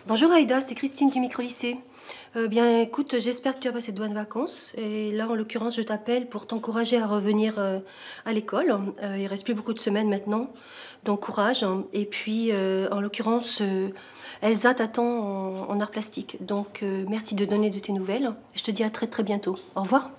Bonjour Aïda, c'est Christine du micro-lycée. Bien écoute, j'espère que tu as passé de bonnes vacances. Et là, en l'occurrence, je t'appelle pour t'encourager à revenir à l'école. Il reste plus beaucoup de semaines maintenant, donc courage. Et puis, en l'occurrence, Elsa t'attend en art plastique. Donc, merci de donner de tes nouvelles. Je te dis à très très bientôt. Au revoir.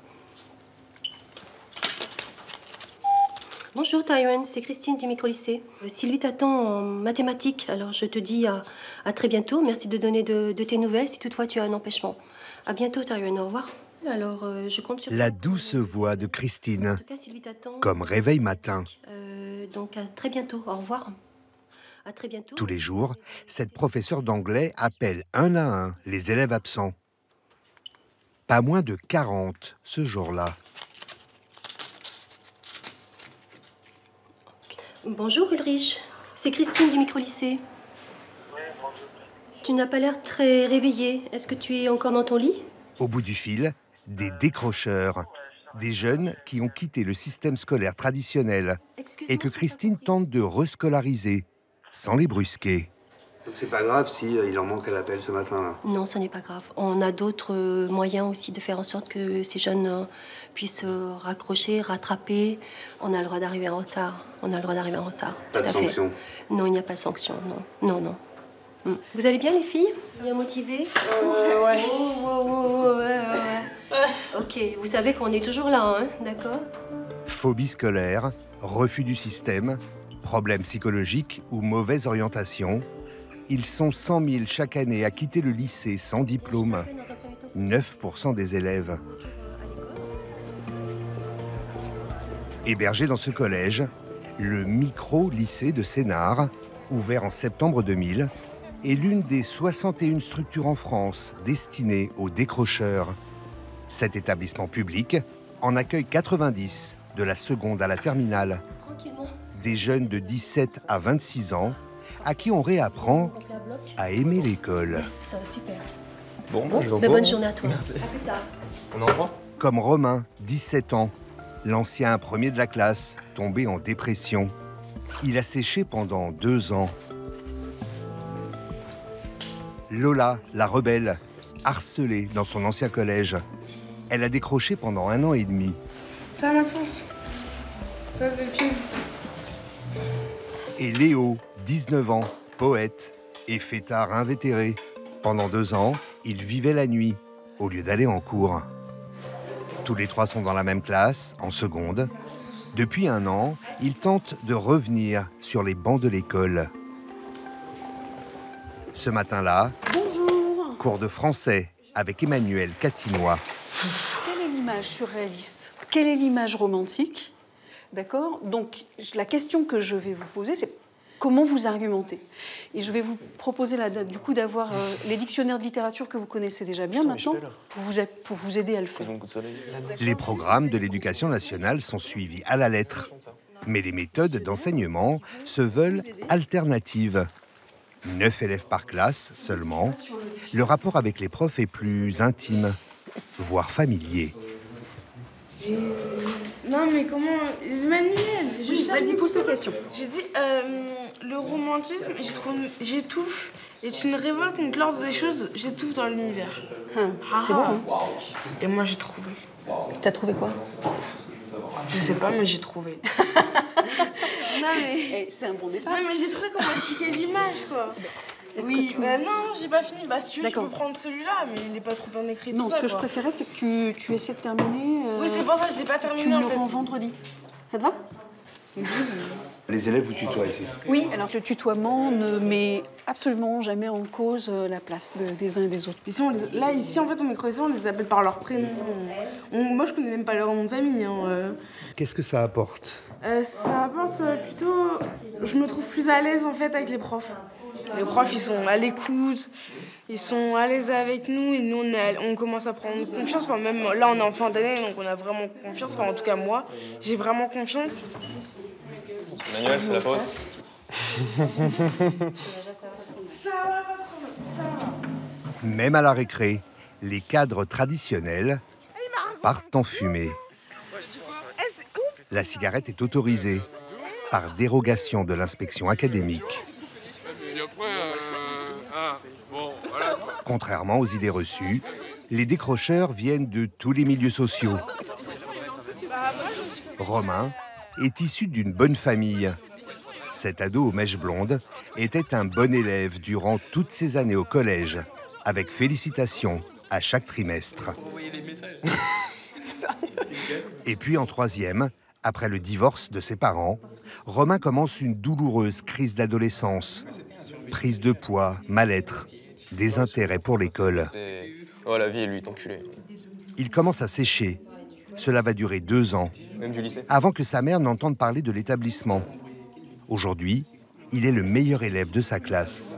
Bonjour Tyron, c'est Christine du micro-lycée. Sylvie t'attend en mathématiques, alors je te dis à très bientôt. Merci de donner de tes nouvelles si toutefois tu as un empêchement. À bientôt Tyron, au revoir. Alors, je compte sur... La douce voix de Christine, En tout cas, Sylvie t'attend. comme réveil matin. Donc à très bientôt, au revoir. À très bientôt. Tous les jours, cette professeure d'anglais appelle un à un les élèves absents. Pas moins de 40 ce jour-là. Bonjour Ulrich, c'est Christine du micro-lycée. Oui, bonjour. Tu n'as pas l'air très réveillée. Est-ce que tu es encore dans ton lit? Au bout du fil, des décrocheurs, des jeunes qui ont quitté le système scolaire traditionnel et que Christine tente de rescolariser sans les brusquer. Donc c'est pas grave si il en manque à l'appel ce matin là. Non, ce n'est pas grave. On a d'autres moyens aussi de faire en sorte que ces jeunes puissent raccrocher, rattraper. On a le droit d'arriver en retard. On a le droit d'arriver en retard. Pas Tout de à fait. sanction. Non, il n'y a pas de sanction. Non, non, non. Vous allez bien les filles? Bien motivées? Ouais. Ouais. Ok, vous savez qu'on est toujours là, hein, d'accord? Phobie scolaire, refus du système, problèmes psychologiques ou mauvaise orientation. Ils sont 100 000 chaque année à quitter le lycée sans diplôme. 9% des élèves. Hébergé dans ce collège, le micro-lycée de Sénart, ouvert en septembre 2000, est l'une des 61 structures en France destinées aux décrocheurs. Cet établissement public en accueille 90, de la seconde à la terminale. Des jeunes de 17 à 26 ans à qui on réapprend à aimer l'école. Yes, super. Bon, je Bonne journée à toi. Merci. À plus tard. On en reprend? Comme Romain, 17 ans, l'ancien premier de la classe, tombé en dépression. Il a séché pendant 2 ans. Lola, la rebelle, harcelée dans son ancien collège. Elle a décroché pendant 1 an et demi. Ça, Maxence. Ça, Delphine. Et Léo, 19 ans, poète et fêtard invétéré. Pendant 2 ans, il vivait la nuit, au lieu d'aller en cours. Tous les 3 sont dans la même classe, en seconde. Depuis 1 an, ils tentent de revenir sur les bancs de l'école. Ce matin-là, Bonjour. cours de français avec Emmanuel Catinois. Quelle est l'image surréaliste? Quelle est l'image romantique? D'accord? Donc, la question que je vais vous poser, c'est comment vous argumentez? Et je vais vous proposer, du coup, d'avoir les dictionnaires de littérature que vous connaissez déjà bien maintenant, pour vous aider à le faire. Les programmes de l'éducation nationale sont suivis à la lettre. Mais les méthodes d'enseignement se veulent alternatives. 9 élèves par classe seulement. Le rapport avec les profs est plus intime, voire familier. Non, mais comment. Emmanuel, Vas-y, pose ta question. J'ai dit, le romantisme, j'étouffe, est une révolte contre l'ordre des choses, j'étouffe dans l'univers. C'est bon, hein? Et moi, j'ai trouvé. T'as trouvé quoi? Je sais pas, mais j'ai trouvé. Non, mais. C'est un bon départ. Non, mais j'ai trouvé comment expliquer l'image, quoi. Oui, non, j'ai pas fini. Bah, si tu veux, je D'accord. peux prendre celui-là, mais il est pas trop bien écrit. Non, tout ce ça, que je quoi. préférais, c'est que tu essaies de terminer. Oui, c'est pour ça que je l'ai pas terminé, Tu me en le fait. rends vendredi. Ça te va? Les élèves vous tutoient ici. Oui, alors le tutoiement ne met absolument jamais en cause la place des uns et des autres. Ici, là, ici, en fait, au micro-lycée, on les appelle par leur prénom. Moi, je connais même pas leur nom de famille. Hein. Qu'est-ce que ça apporte? Ça apporte plutôt... Je me trouve plus à l'aise, en fait, avec les profs. Les profs, ils sont à l'écoute, ils sont à l'aise avec nous, et nous, on commence à prendre confiance. Enfin, même là, on est en fin d'année, donc on a vraiment confiance. Enfin, en tout cas, moi, j'ai vraiment confiance. Manuel, c'est la pause. Ça va pas trop, ça va. Même à la récré, les cadres traditionnels partent en fumée. La cigarette est autorisée par dérogation de l'inspection académique. Et après, bon, Contrairement aux idées reçues, les décrocheurs viennent de tous les milieux sociaux. Romain est issu d'une bonne famille. Cet ado aux mèches blondes était un bon élève durant toutes ses années au collège, avec félicitations à chaque trimestre. Et puis en troisième, après le divorce de ses parents, Romain commence une douloureuse crise d'adolescence. Prise de poids, mal-être, désintérêt pour l'école. Oh, la vie, lui, est enculé. Il commence à sécher. Cela va durer 2 ans, Même du lycée. avant que sa mère n'entende parler de l'établissement. Aujourd'hui, il est le meilleur élève de sa classe.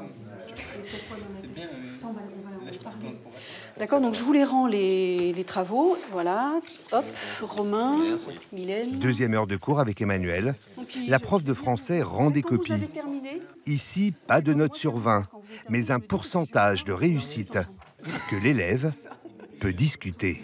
D'accord, donc je vous les rends les travaux. Voilà, hop, Romain, Mylène. Deuxième heure de cours avec Emmanuel. Donc, La prof de français rend des quand vous copies. avez terminé, Ici, pas de note sur 20, mais un pourcentage de réussite que l'élève peut discuter.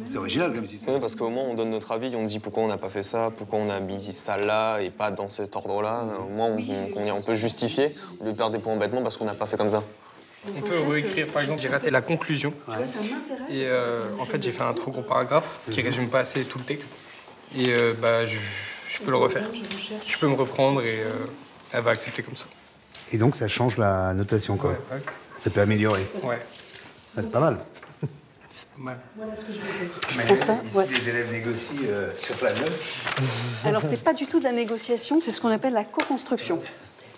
C'est original comme système. Ouais, parce qu'au moins, on donne notre avis, on dit pourquoi on n'a pas fait ça, pourquoi on a mis ça là et pas dans cet ordre-là. Au moins, on peut justifier, au lieu de perdre des points bêtement parce qu'on n'a pas fait comme ça. On peut réécrire, par exemple, j'ai raté la conclusion. tu vois, ça m'intéresse. Et en fait, j'ai fait un trop gros paragraphe qui résume pas assez tout le texte. Et je peux le refaire. Je peux me reprendre et elle va accepter comme ça. Et donc ça change la notation quoi. Ouais. Ça peut améliorer. Ouais, C'est pas mal. c'est pas mal. Je prends ça, ouais. Les élèves négocient sur la note. Alors, c'est pas du tout de la négociation, c'est ce qu'on appelle la co-construction.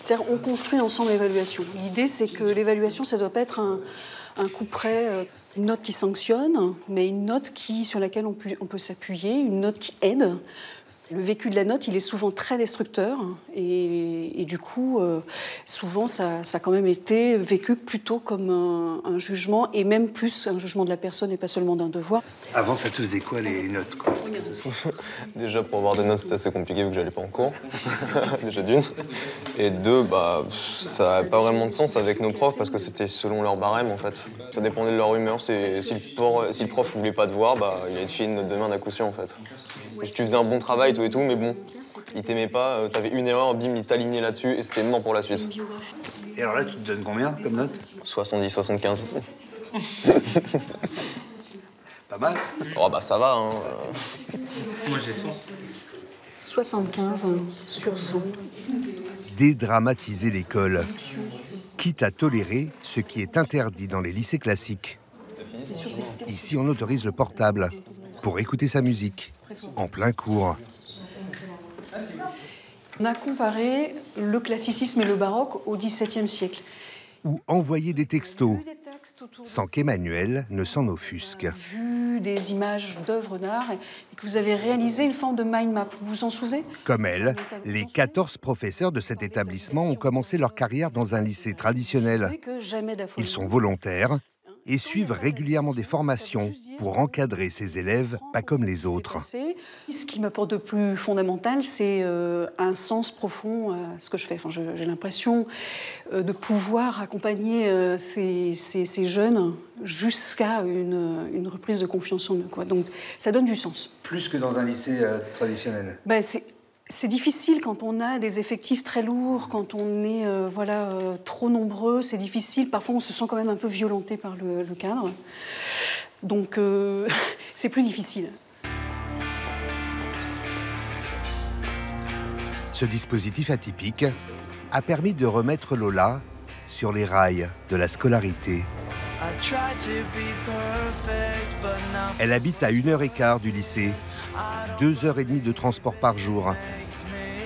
C'est-à-dire, on construit ensemble l'évaluation. L'idée, c'est que l'évaluation, ça doit pas être un coup près, une note qui sanctionne, mais une note sur laquelle on peut s'appuyer, une note qui aide. Le vécu de la note, il est souvent très destructeur et du coup, souvent, ça a quand même été vécu plutôt comme un jugement et même plus un jugement de la personne et pas seulement d'un devoir. Avant ça te faisait quoi les notes quoi? Déjà, pour avoir des notes, c'était assez compliqué vu que j'allais pas en cours. Déjà d'une. Et deux, ça n'a pas vraiment de sens avec nos profs parce que c'était selon leur barème en fait. Ça dépendait de leur humeur. Si le prof voulait pas te voir, il allait te filer une note de merde à coup sûr en fait. Tu faisais un bon travail, tout et tout, mais bon, il t'aimait pas, t'avais une erreur, bim, il t'alignait là-dessus et c'était mort pour la suite. Et alors là tu te donnes combien comme note? 70, 75. Pas mal. Oh ça va, hein. Moi, j'ai 100. 75 sur 100. Dédramatiser l'école, quitte à tolérer ce qui est interdit dans les lycées classiques. Ici, on autorise le portable pour écouter sa musique en plein cours. On a comparé le classicisme et le baroque au XVIIe siècle. Ou envoyer des textos, Vu des textes autour de sans qu'Emmanuel ne s'en offusque. vu des images d'œuvres d'art et que vous avez réalisé une forme de mind map. Vous vous en souvenez? Comme elle, les 14 professeurs de cet établissement ont commencé leur carrière dans un lycée traditionnel. Ils sont volontaires et suivent régulièrement des formations pour encadrer ces élèves pas comme les autres. Ce qui m'apporte de plus fondamental, c'est un sens profond à ce que je fais. Enfin, j'ai l'impression de pouvoir accompagner ces jeunes jusqu'à une reprise de confiance en eux, quoi. Donc, ça donne du sens. Plus que dans un lycée traditionnel. C'est difficile quand on a des effectifs très lourds, quand on est trop nombreux, c'est difficile. Parfois, on se sent quand même un peu violenté par le cadre. Donc, c'est plus difficile. Ce dispositif atypique a permis de remettre Lola sur les rails de la scolarité. Elle habite à 1h15 du lycée, 2h30 de transport par jour.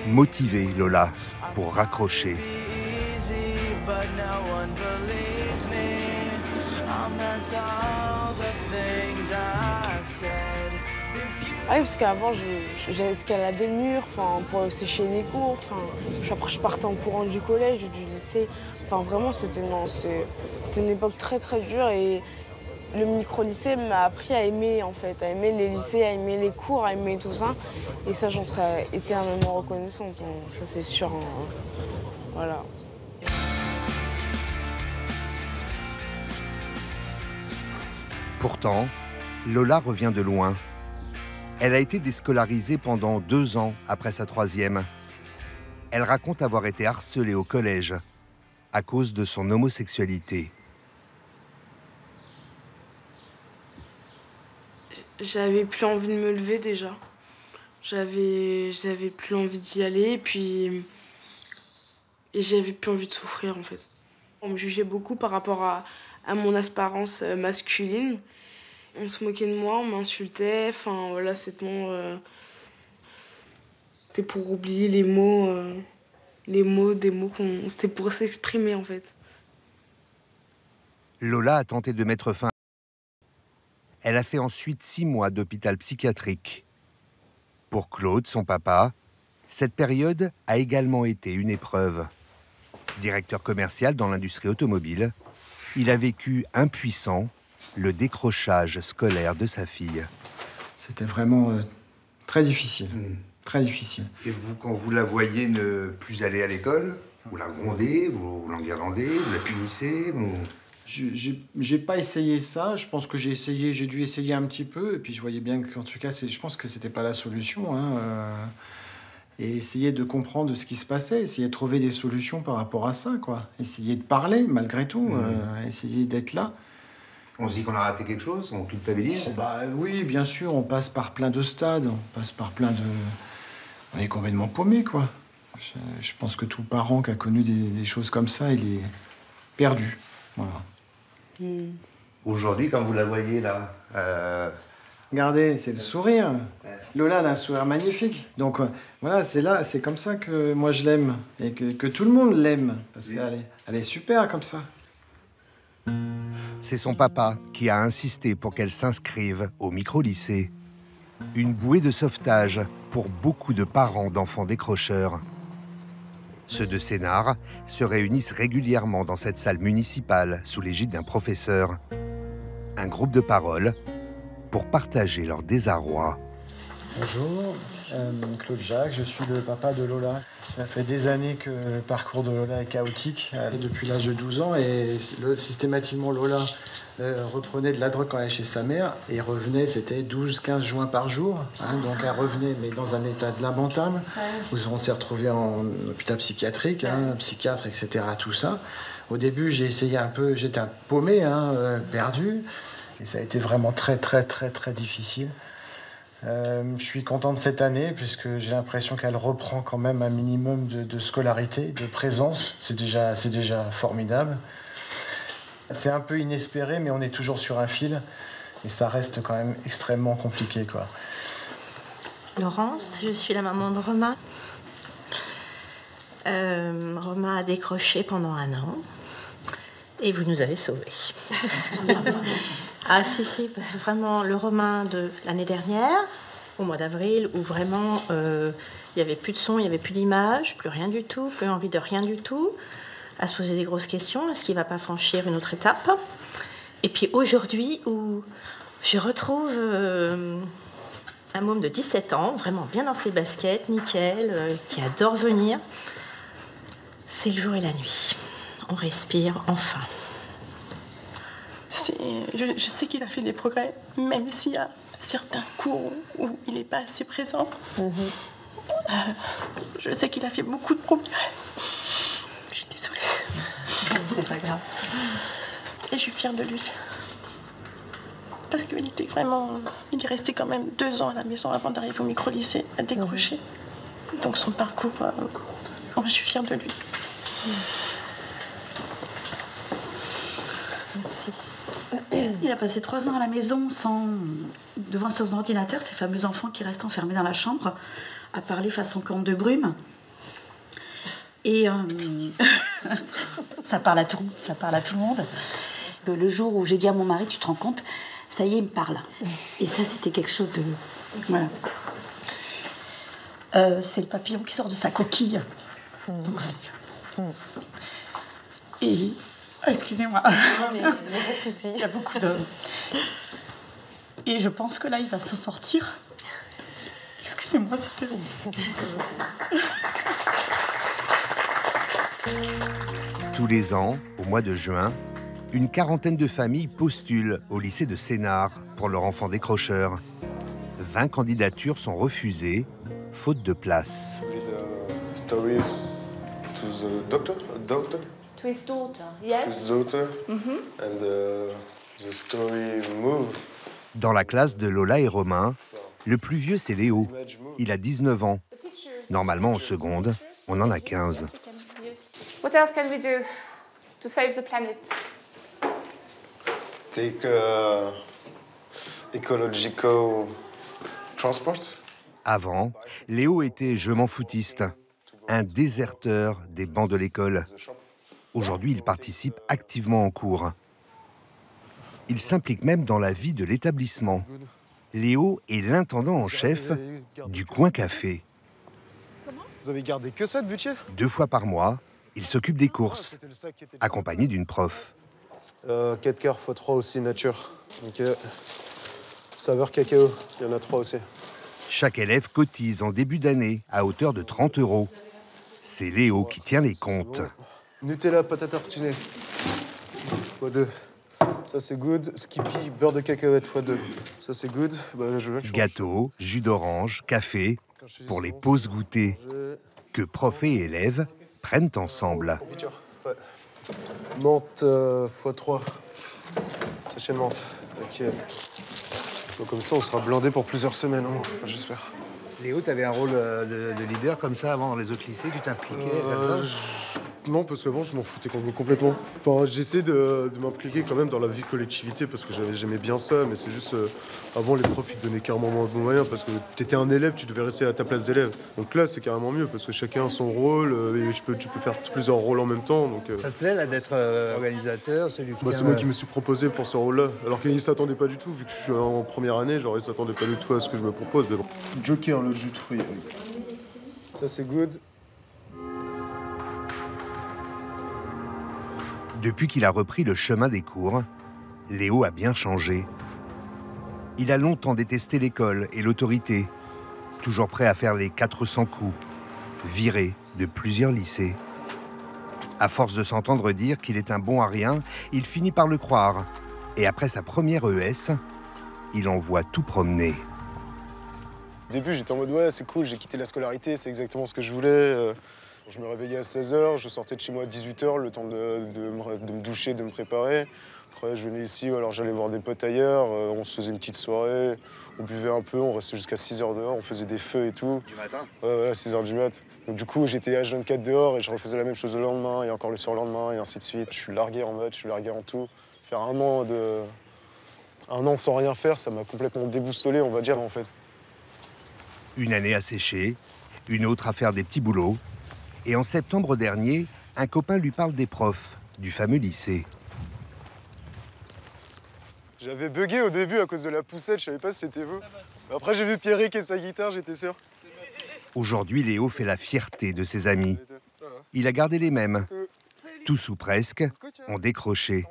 Motivée, Lola, pour raccrocher. Ah oui, parce qu'avant, j'ai escaladé le mur pour sécher les cours. Après, je partais en courant du collège ou du lycée. Vraiment, c'était une époque très, très dure. Et le micro-lycée m'a appris à aimer, en fait, à aimer les lycées, à aimer les cours, à aimer tout ça. Et ça, j'en serais éternellement reconnaissante. Ça, c'est sûr. Voilà. Pourtant, Lola revient de loin. Elle a été déscolarisée pendant 2 ans après sa 3e. Elle raconte avoir été harcelée au collège. à cause de son homosexualité. J'avais plus envie de me lever déjà. J'avais plus envie d'y aller et j'avais plus envie de souffrir en fait. On me jugeait beaucoup par rapport à mon apparence masculine. On se moquait de moi, on m'insultait, enfin voilà, c'était pour oublier les mots c'était pour s'exprimer en fait. Lola a tenté de mettre fin. Elle a fait ensuite 6 mois d'hôpital psychiatrique. Pour Claude, son papa, cette période a également été une épreuve. Directeur commercial dans l'industrie automobile, il a vécu impuissant le décrochage scolaire de sa fille. C'était vraiment très difficile, très difficile. Et vous, quand vous la voyez ne plus aller à l'école, vous la grondez, vous l'enguirlandez, vous la punissez vous... J'ai pas essayé ça. Je pense que j'ai dû essayer un petit peu. Et puis je voyais bien qu'en tout cas, je pense que c'était pas la solution. Et essayer de comprendre ce qui se passait, essayer de trouver des solutions par rapport à ça, quoi. Essayer de parler malgré tout, essayer d'être là. On se dit qu'on a raté quelque chose, on culpabilise. Bah oui, bien sûr, on passe par plein de stades, on passe par plein de... On est complètement paumé, quoi. Je pense que tout parent qui a connu des choses comme ça, il est perdu. Voilà. Aujourd'hui, quand vous la voyez là, regardez, c'est le sourire. Lola, elle a un sourire magnifique. Donc voilà, c'est comme ça que moi je l'aime et que tout le monde l'aime parce qu'elle est super comme ça. C'est son papa qui a insisté pour qu'elle s'inscrive au micro-lycée. Une bouée de sauvetage pour beaucoup de parents d'enfants décrocheurs. Ceux de Sénart se réunissent régulièrement dans cette salle municipale sous l'égide d'un professeur. Un groupe de parole pour partager leur désarroi. Bonjour, Claude Jacques, je suis le papa de Lola. Ça fait des années que le parcours de Lola est chaotique, depuis l'âge de 12 ans, et systématiquement Lola reprenait de la drogue quand elle est chez sa mère, et revenait, c'était 12-15 joints par jour, donc elle revenait, mais dans un état lamentable, où on s'est retrouvé en hôpital psychiatrique, psychiatre, etc., tout ça. Au début, j'ai essayé un peu, j'étais un paumé, perdu, et ça a été vraiment très, très, très, très difficile. Je suis content de cette année puisque j'ai l'impression qu'elle reprend quand même un minimum de scolarité, de présence. C'est déjà formidable. C'est un peu inespéré, mais on est toujours sur un fil et ça reste quand même extrêmement compliqué, quoi. Laurence, je suis la maman de Romain. Romain a décroché pendant 1 an et vous nous avez sauvés. Ah si, parce que vraiment, le Romain de l'année dernière, au mois d'avril, où vraiment, il n'y avait plus de son, il n'y avait plus d'image, plus rien du tout, plus envie de rien du tout, à se poser des grosses questions, est-ce qu'il ne va pas franchir une autre étape? Et puis aujourd'hui, où je retrouve un môme de 17 ans, vraiment bien dans ses baskets, nickel, qui adore venir, c'est le jour et la nuit. On respire enfin. Je sais qu'il a fait des progrès, même s'il y a certains cours où il n'est pas assez présent. Je sais qu'il a fait beaucoup de progrès. Je suis désolée. C'est pas grave. Et je suis fière de lui. Parce qu'il était vraiment... Il est resté quand même 2 ans à la maison avant d'arriver au micro-lycée à décrocher. Donc son parcours, moi je suis fière de lui. Merci. Il a passé 3 ans à la maison devant son ordinateur, ces fameux enfants qui restent enfermés dans la chambre, à parler façon corne de brume. Et ça parle à tout le monde. Le jour où j'ai dit à mon mari, tu te rends compte, ça y est, il me parle. Et ça, c'était quelque chose de... Voilà. C'est le papillon qui sort de sa coquille. Donc et... Excusez-moi. Non, mais pas de souci. Il y a beaucoup de... Et je pense que là, il va s'en sortir. Excusez-moi, c'était... Tous les ans, au mois de juin, une quarantaine de familles postulent au lycée de Sénart pour leur enfant décrocheur. 20 candidatures sont refusées, faute de place. To his daughter, yes? His daughter, and the story move. Dans la classe de Lola et Romain, le plus vieux, c'est Léo. Il a 19 ans. Normalement, en seconde, on en a 15. What else can we do to save the planet? Take ecological transport. Avant, Léo était je m'en foutiste, un déserteur des bancs de l'école. Aujourd'hui, il participe activement en cours. Il s'implique même dans la vie de l'établissement. Léo est l'intendant en chef du Coin Café. Vous avez gardé que ça de butier? 2 fois par mois, il s'occupe des courses, accompagné d'une prof. 4 quarts x 3 aussi, nature. Ok. Saveur cacao, il y en a 3 aussi. Chaque élève cotise en début d'année à hauteur de 30 €. C'est Léo qui tient les comptes. Nutella, patate à tartiner. x2. Ça, c'est good. Skippy, beurre de cacahuète x2. Ça, c'est good. Bah, Gâteau, jus d'orange, café, pour les pauses goûter que prof et élèves prennent ensemble. Ouais. Menthe x3. Sachet de menthe. Ok. Donc, comme ça, on sera blindé pour plusieurs semaines, hein, j'espère. Léo, tu avais un rôle de leader comme ça avant dans les autres lycées, tu t'impliquais comme ça? Non, parce qu'avant, je m'en foutais complètement. Enfin, j'essaie de m'impliquer quand même dans la vie de collectivité parce que j'aimais bien ça, mais c'est juste... avant, les profs, ils te donnaient carrément moins de moyens parce que tu étais un élève, tu devais rester à ta place d'élève. Donc là, c'est carrément mieux parce que chacun a son rôle et tu peux faire plusieurs rôles en même temps. Donc, Ça te plaît là d'être organisateur, celui qui c'est moi qui me suis proposé pour ce rôle-là. Alors qu'ils ne s'attendaient pas du tout, vu que je suis en première année, genre ils ne s'attendaient pas du tout à ce que je me propose. Mais bon. Joker, le jus de fruits. Ça, c'est good. Depuis qu'il a repris le chemin des cours, Léo a bien changé. Il a longtemps détesté l'école et l'autorité, toujours prêt à faire les 400 coups, viré de plusieurs lycées. À force de s'entendre dire qu'il est un bon à rien, il finit par le croire. Et après sa première ES, il envoie tout promener. Au début, j'étais en mode ouais, c'est cool, j'ai quitté la scolarité, c'est exactement ce que je voulais. Je me réveillais à 16h, je sortais de chez moi à 18h, le temps de me doucher, de me préparer. Après, je venais ici, alors j'allais voir des potes ailleurs, on se faisait une petite soirée, on buvait un peu, on restait jusqu'à 6h dehors, on faisait des feux et tout. Du matin? Ouais, 6h du mat. Donc du coup, j'étais H24 dehors et je refaisais la même chose le lendemain et encore le surlendemain et ainsi de suite. Je suis largué en maths, je suis largué en tout. Faire un an sans rien faire, ça m'a complètement déboussolé, on va dire, en fait. Une année à sécher, une autre à faire des petits boulots. Et en septembre dernier, un copain lui parle des profs du fameux lycée. J'avais bugué au début à cause de la poussette, je savais pas si c'était vous. Après, j'ai vu Pierrick et sa guitare, j'étais sûr. Aujourd'hui, Léo fait la fierté de ses amis. Il a gardé les mêmes. Tous ou presque ont décroché.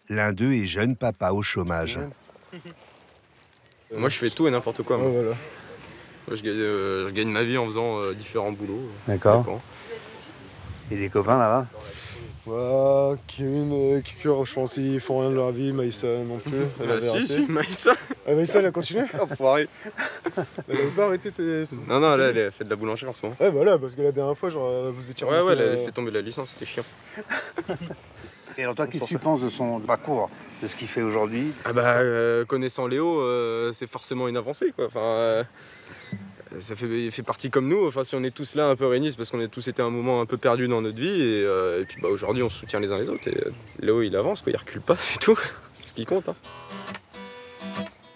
L'un d'eux est jeune papa au chômage. Moi, je fais tout et n'importe quoi. Moi. Ouais, voilà. Moi, je gagne ma vie en faisant différents boulots. D'accord. Et les copains là-bas? Ouais, Kevin, Kikur, je pense qu'ils font rien de leur vie, Maïssa non plus. Si, Maïssa. Ah, Maïssa, elle a continué? Enfoiré. Elle avait pas arrêté, Non, là, elle fait de la boulangerie en ce moment. Ouais, voilà, parce que la dernière fois, genre, vous étiez... Ouais, elle a laissé tomber la licence, c'était chiant. Et alors toi, qu'est-ce que tu penses de son parcours, de ce qu'il fait aujourd'hui? Ah bah, connaissant Léo, c'est forcément une avancée, quoi. Enfin, il fait partie comme nous. Enfin, si on est tous là un peu réunis, c'est parce qu'on a tous été à un moment un peu perdus dans notre vie. Et puis bah, aujourd'hui, on se soutient les uns les autres. Et Léo, il avance, quoi. Il recule pas, c'est tout. C'est ce qui compte. Hein.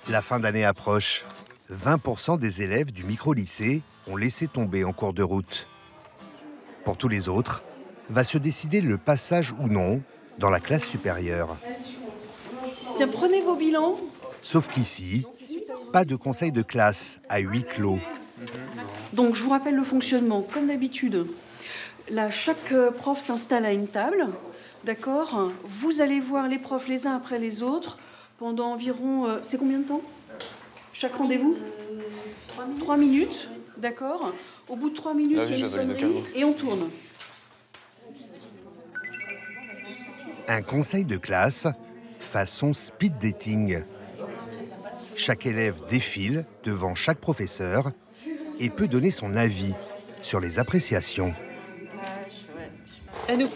La fin d'année approche. 20% des élèves du micro-lycée ont laissé tomber en cours de route. Pour tous les autres, va se décider le passage ou non dans la classe supérieure. Tiens, prenez vos bilans. Sauf qu'ici, pas de conseil de classe à huis clos. Donc, je vous rappelle le fonctionnement. Comme d'habitude, là, chaque prof s'installe à une table, d'accord? Vous allez voir les profs les uns après les autres pendant environ... c'est combien de temps? Chaque rendez-vous 3 minutes, d'accord? Au bout de 3 minutes, il y a une sonnerie et on tourne. Un conseil de classe façon speed dating. Chaque élève défile devant chaque professeur et peut donner son avis sur les appréciations. À nous.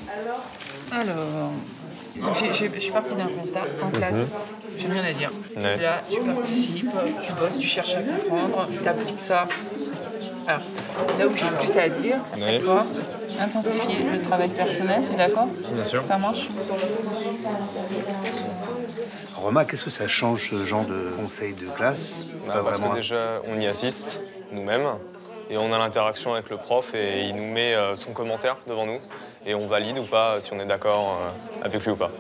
Alors, je suis partie d'un constat en classe. J'ai rien à dire. Tu es là, tu participes, tu bosses, tu cherches à comprendre, tu appliques ça. Alors, là où j'ai le plus à dire, toi, intensifier le travail personnel, tu es d'accord? Bien sûr. Ça marche? Romain, qu'est-ce que ça change ce genre de conseil de classe? Parce que déjà, on y assiste nous-mêmes et on a l'interaction avec le prof et il nous met son commentaire devant nous et on valide ou pas si on est d'accord avec lui ou pas.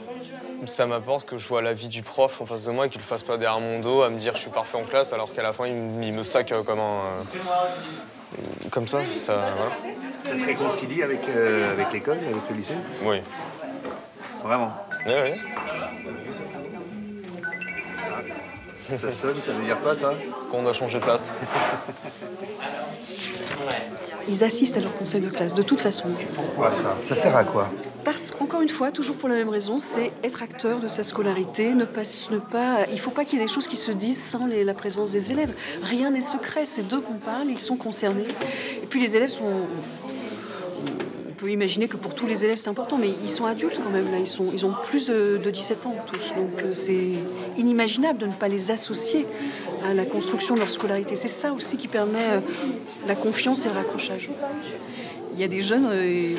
Ça m'apporte que je vois la vie du prof en face de moi et qu'il ne le fasse pas derrière mon dos à me dire je suis parfait en classe alors qu'à la fin il me sac comme un... comme ça, voilà. Ça te réconcilie avec l'école, avec le lycée? Oui. Vraiment? Oui, oui. Ça sonne, ça veut dire quoi ça? Qu'on a changé de place. Ils assistent à leur conseil de classe, de toute façon. Pourquoi ça? Ça sert à quoi? Parce qu'encore une fois, toujours pour la même raison, c'est être acteur de sa scolarité, il ne faut pas qu'il y ait des choses qui se disent sans la présence des élèves. Rien n'est secret, c'est d'eux qu'on parle, ils sont concernés. Et puis les élèves sont... On peut imaginer que pour tous les élèves c'est important, mais ils sont adultes quand même, là. Ils ont plus de 17 ans tous, donc c'est inimaginable de ne pas les associer à la construction de leur scolarité. C'est ça aussi qui permet la confiance et le raccrochage. Il y a des jeunes,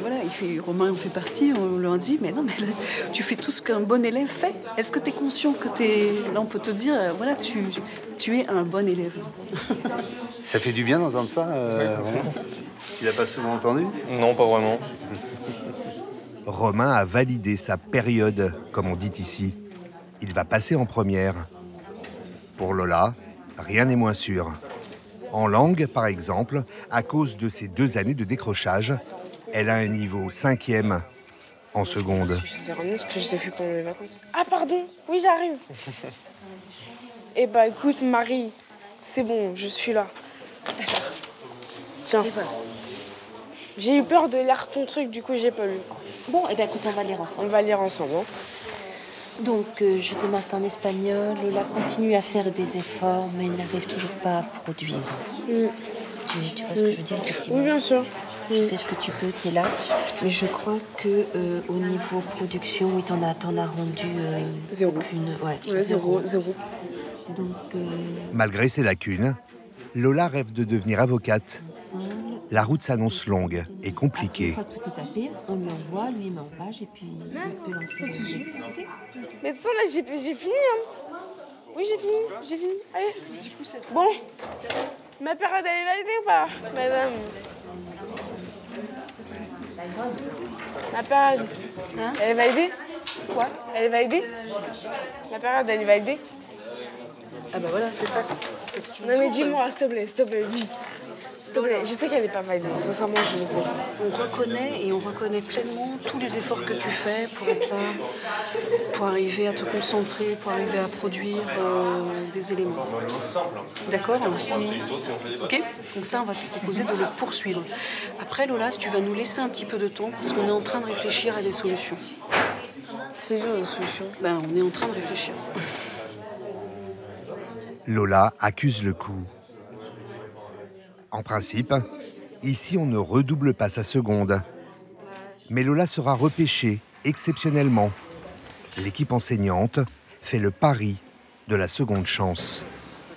voilà, Romain en fait partie, on leur dit, mais non, mais là, tu fais tout ce qu'un bon élève fait. Est-ce que tu es conscient que là on peut te dire, voilà, tu es un bon élève. Ça fait du bien d'entendre ça, Romain? Tu l'as pas souvent entendu? Non, pas vraiment. Romain a validé sa période, comme on dit ici. Il va passer en première. Pour Lola, rien n'est moins sûr. En langue, par exemple, à cause de ses 2 années de décrochage, elle a un niveau 5e en seconde. C'est vraiment ce que j'ai fait pendant les vacances. Ah pardon, oui j'arrive. Eh bah écoute Marie, c'est bon, je suis là. Tiens. J'ai eu peur de lire ton truc, du coup j'ai pas lu. Bon, eh ben écoute, on va lire ensemble. On va lire ensemble. Hein. Donc, je te marque en espagnol. Lola continue à faire des efforts, mais n'arrive toujours pas à produire. Tu vois ce que je veux dire, effectivement? Oui, bien sûr. Tu fais ce que tu peux, tu es là. Mais je crois que au niveau production, oui, t'en as rendu... zéro. Ouais, zéro. Donc... Malgré ses lacunes, Lola rêve de devenir avocate. La route s'annonce longue et compliquée. Une fois que tout est tapé, on lui envoie, lui il met en page et puis il peut lancer le jeu. Okay. Mais ça là, j'ai fini. Hein. Oui, j'ai fini. Allez. Du coup, c'est bon. Ma période, elle est validée ou pas, madame? Ma période, elle est validée? Quoi? Elle est validée? Ma période, elle est validée? Ah bah voilà, c'est ça. Non mais dis-moi, s'il te plaît, vite. S'il te plaît, je sais qu'elle n'est pas validée, sincèrement, je le sais. On reconnaît pleinement tous les efforts que tu fais pour être là, pour arriver à te concentrer, pour arriver à produire des éléments. D'accord? Ok? Donc ça, on va te proposer de le poursuivre. Après, Lola, tu vas nous laisser un petit peu de temps parce qu'on est en train de réfléchir à des solutions. C'est genre des solutions? Ben, on est en train de réfléchir. Lola accuse le coup. En principe, ici on ne redouble pas sa seconde. Mais Lola sera repêchée exceptionnellement. L'équipe enseignante fait le pari de la seconde chance.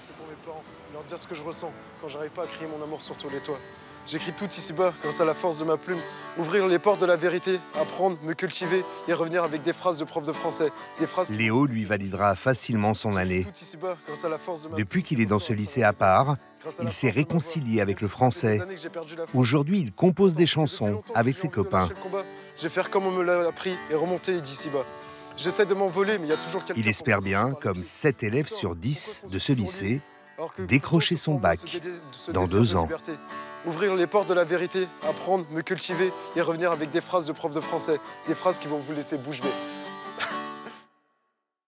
C'est pour mes parents, leur dire ce que je ressens quand j'arrive pas à crier mon amour sur tous les toits. J'écris tout ici-bas grâce à la force de ma plume. Ouvrir les portes de la vérité, apprendre, me cultiver et revenir avec des phrases de prof de français. Des phrases... Léo lui validera facilement son année. Tout ici-bas grâce à la force de ma... Depuis qu'il est dans ce lycée à part, il s'est réconcilié avec le français. Aujourd'hui, il compose des chansons avec ses copains. Je vais faire comme on me l'a appris et remonter d'ici-bas. J'essaie de m'envoler, mais il y a toujours quelqu'un... Il espère bien, comme 7 élèves sur 10 de ce lycée, décrocher son bac dans 2 ans. Ouvrir les portes de la vérité, apprendre, me cultiver et revenir avec des phrases de prof de français. Des phrases qui vont vous laisser bouche bée.